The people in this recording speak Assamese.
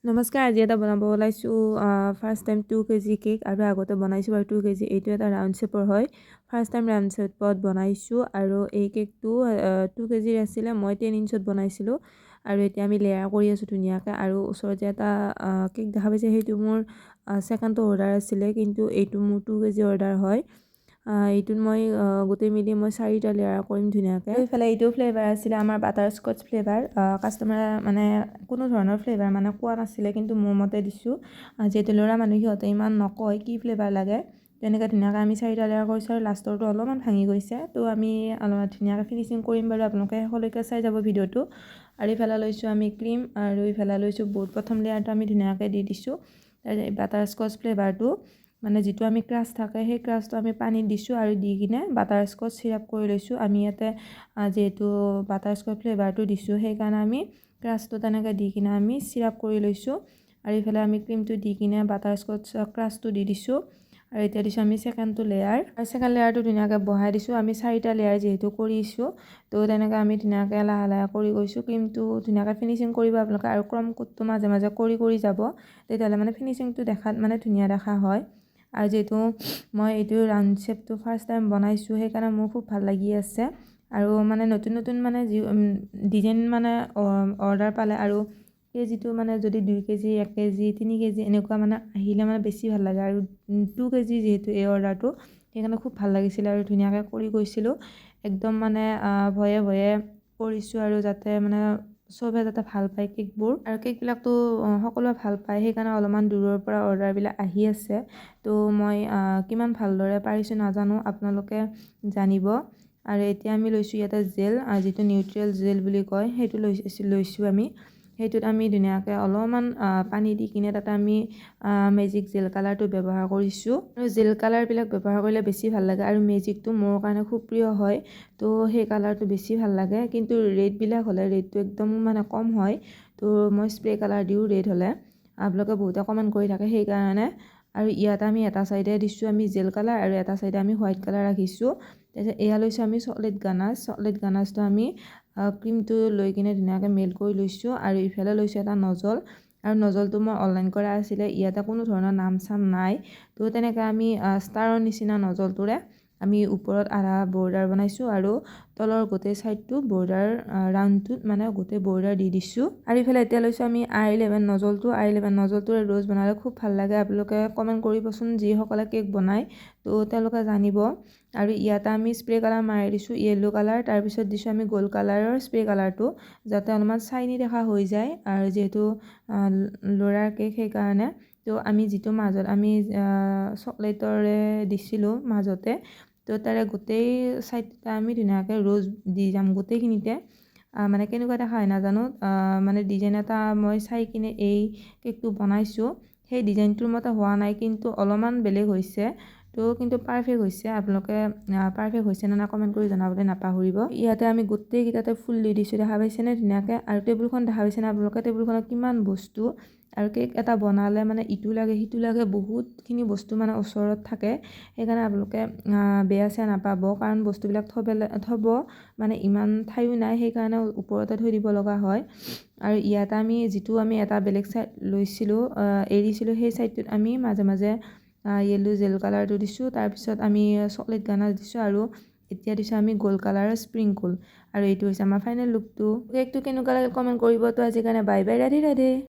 নমস্কাৰ, আজি এটা বনাব ওলাইছোঁ ফাৰ্ষ্ট টাইম 2 কেজি কেক আৰু আগতে বনাইছোঁ আৰু 2 কেজি। এইটো এটা ৰাউণ্ড শ্বেপৰ হয়। ফাৰ্ষ্ট টাইম ৰাউণ্ড শ্বেপত বনাইছোঁ আৰু এই কেকটো 2 কেজিৰ আছিলে। মই 10 ইঞ্চত বনাইছিলোঁ আৰু এতিয়া আমি লেয়াৰ কৰি আছোঁ ধুনীয়াকৈ। আৰু ওচৰত যে এটা কেক দেখা পাইছে সেইটো মোৰ ছেকেণ্ডটো অৰ্ডাৰ আছিলে, কিন্তু এইটো মোৰ 2 কেজি অৰ্ডাৰ হয়। এইটোত মই গোটেই মিলি মই 4টা লেয়াৰ কৰিম ধুনীয়াকৈ। এইফালে এইটো ফ্লেভাৰ আছিলে আমাৰ বাটাৰ স্কচ ফ্লেভাৰ। কাষ্টমাৰে মানে কোনো ধৰণৰ ফ্লেভাৰ মানে কোৱা নাছিলে, কিন্তু মোৰ মতে দিছোঁ। যিহেতু ল'ৰা মানুহ সিহঁতে ইমান নকয় কি ফ্লেভাৰ লাগে। তেনেকৈ ধুনীয়াকৈ আমি 4টা লেয়াৰ কৰিছোঁ আৰু লাষ্টৰটো অলপমান ভাঙি গৈছে। তো আমি ধুনীয়াকৈ ফিনিচিং কৰিম বাৰু, আপোনালোকে শেষলৈকে চাই যাব ভিডিঅ'টো। আৰু ইফালে লৈছোঁ আমি ক্ৰীম আৰু ইফালে লৈছোঁ বুট। প্ৰথম লেয়াৰটো আমি ধুনীয়াকৈ দি দিছোঁ। তাৰপিছত বাটাৰ স্কচ ফ্লেভাৰটো মানে যিটো আমি ক্ৰাছ থাকে সেই ক্ৰাছটো আমি পানীত দিছোঁ আৰু দি কিনে বাটাৰ স্কচ চিৰাপ কৰি লৈছোঁ। আমি ইয়াতে যিহেতু বাটাৰ স্কচ ফ্লেভাৰটো দিছোঁ সেইকাৰণে আমি ক্ৰাছটো তেনেকৈ দি কিনে আমি চিৰাপ কৰি লৈছোঁ। আৰু ইফালে আমি ক্ৰীমটো দি কিনে বাটাৰ স্কচ ক্ৰাছটো দি দিছোঁ। আৰু এতিয়া দিছোঁ আমি ছেকেণ্ডটো লেয়াৰ। আৰু ছেকেণ্ড লেয়াৰটো ধুনীয়াকৈ বহাই দিছোঁ। আমি 4টা লেয়াৰ যিহেতু কৰিছোঁ, তো তেনেকৈ আমি ধুনীয়াকৈ লাহে লাহে কৰি গৈছোঁ। ক্ৰীমটো ধুনীয়াকৈ ফিনিচিং কৰিব আপোনালোকে আৰু ক্ৰম কোটটো মাজে মাজে কৰি যাব, তেতিয়াহ'লে মানে ফিনিচিংটো দেখাত মানে ধুনীয়া দেখা হয়। আৰু যিহেতু মই এইটো ৰাউণ্ড শ্বেপটো ফাৰ্ষ্ট টাইম বনাইছোঁ সেইকাৰণে মোৰ খুব ভাল লাগি আছে। আৰু মানে নতুন নতুন মানে ডিজাইন মানে অৰ্ডাৰ পালে আৰু কেজিটো মানে যদি 2 কেজি 1 কেজি 3 কেজি এনেকুৱা মানে আহিলে মানে বেছি ভাল লাগে। আৰু 2 কেজি যিহেতু এই অৰ্ডাৰটো সেইকাৰণে খুব ভাল লাগিছিলে আৰু ধুনীয়াকৈ কৰি গৈছিলোঁ। একদম মানে ভয়ে ভয়ে কৰিছোঁ আৰু যাতে মানে চবে যাতে ভাল পায় কেকবোৰ। আৰু কেকবিলাকতো সকলোৱে ভাল পায়, সেইকাৰণে অলপমান দূৰৰ পৰা অৰ্ডাৰবিলাক আহি আছে। তো মই কিমান ভালদৰে পাৰিছোঁ নাজানো, আপোনালোকে জানিব। আৰু এতিয়া আমি লৈছোঁ ইয়াতে জেল, যিটো নিউট্ৰিয়েল জেল বুলি কয় সেইটো লৈছোঁ আমি। সেইটোত আমি ধুনীয়াকৈ অলপমান পানী দি কিনে তাতে আমি মেজিক জেল কালাৰটো ব্যৱহাৰ কৰিছোঁ। আৰু জেল কালাৰবিলাক ব্যৱহাৰ কৰিলে বেছি ভাল লাগে আৰু মেজিকটো মোৰ কাৰণে খুব প্ৰিয় হয়, তো সেই কালাৰটো বেছি ভাল লাগে। কিন্তু ৰেডবিলাক হ'লে ৰেডটো একদম মানে কম হয়, তো মই স্প্ৰে কালাৰ দিওঁ ৰেড হ'লে। আপোনালোকে বহুতে কমেণ্ট কৰি থাকে সেইকাৰণে। আৰু ইয়াত আমি এটা চাইডে দিছোঁ আমি জেল কালাৰ আৰু এটা চাইডে আমি হোৱাইট কালাৰ ৰাখিছোঁ। তাৰপিছত এয়া লৈছোঁ আমি চকলেট গানাছটো আমি ক্ৰীমটো লৈ কিনে ধুনীয়াকৈ মেল্ট কৰি লৈছোঁ। আৰু ইফালে লৈছোঁ এটা নজল, আৰু নজলটো মই অনলাইন কৰা আছিলে, ইয়াতে কোনো ধৰণৰ নাম চাম নাই। তো তেনেকৈ আমি ষ্টাৰৰ নিচিনা নজলটোৰে আমি ওপৰত আধা বৰ্ডাৰ বনাইছোঁ আৰু তলৰ গোটেই ছাইডটো বৰ্ডাৰ ৰাউণ্ডটোত মানে গোটেই বৰ্ডাৰ দি দিছোঁ। আৰু ইফালে এতিয়া লৈছোঁ আমি R11 নজলটোৰে ৰ'জ বনালে খুব ভাল লাগে। আপোনালোকে কমেণ্ট কৰিবচোন যিসকলে কেক বনায়, তো তেওঁলোকে জানিব। আৰু ইয়াতে আমি স্প্ৰে কালাৰ মাৰি দিছোঁ য়েল্ল' কালাৰ, তাৰপিছত দিছোঁ আমি গ'ল্ড কালাৰৰ স্প্ৰে কালাৰটো যাতে অলপমান চাইনি দেখা হৈ যায়। আৰু যিহেতু ল'ৰাৰ কেক সেইকাৰণে। তো আমি যিটো মাজত আমি চকলেটৰে দিছিলোঁ মাজতে, তো তাৰে গোটেই ছাইডটা আমি ধুনীয়াকৈ ৰ'জ দি যাম গোটেইখিনিতে। মানে কেনেকুৱা দেখা হয় নাজানো, মানে ডিজাইন এটা মই চাই কিনে এই কেকটো বনাইছোঁ। সেই ডিজাইনটোৰ মতে হোৱা নাই, কিন্তু অলপমান বেলেগ হৈছে। তো কিন্তু পাৰফেক্ট হৈছে। আপোনালোকে পাৰফেক্ট হৈছে নে নাই কমেণ্ট কৰি জনাবলৈ নাপাহৰিব। ইয়াতে আমি গোটেইকেইটাতে ফুল দি দিছোঁ, দেখা পাইছেনে ধুনীয়াকৈ। আৰু টেবুলখন দেখা পাইছেনে আপোনালোকে, টেবুলখনত কিমান বস্তু। আৰু কেক এটা বনালে মানে ইটো লাগে সিটো লাগে, বহুতখিনি বস্তু মানে ওচৰত থাকে। সেইকাৰণে আপোনালোকে বেয়া চেয়া নাপাব, কাৰণ বস্তুবিলাক থ'ব মানে ইমান ঠাইও নাই, সেইকাৰণে ওপৰতে থৈ দিব লগা হয়। আৰু ইয়াত আমি যিটো আমি এটা বেলেগ চাইড লৈছিলোঁ এৰিছিলোঁ, সেই চাইডটোত আমি মাজে মাজে য়েল্ল' জেল কালাৰটো দিছোঁ। তাৰপিছত আমি চকলেট গানাছ দিছোঁ আৰু এতিয়া দিছোঁ আমি গ'ল্ড কালাৰৰ স্প্ৰিংকুল। আৰু এইটো হৈছে আমাৰ ফাইনেল লুকটো। কেকটো কেনেকুৱা লাগে কমেণ্ট কৰিব। তো আজিৰ কাৰণে বাই বাই, ৰাধে ৰাধে।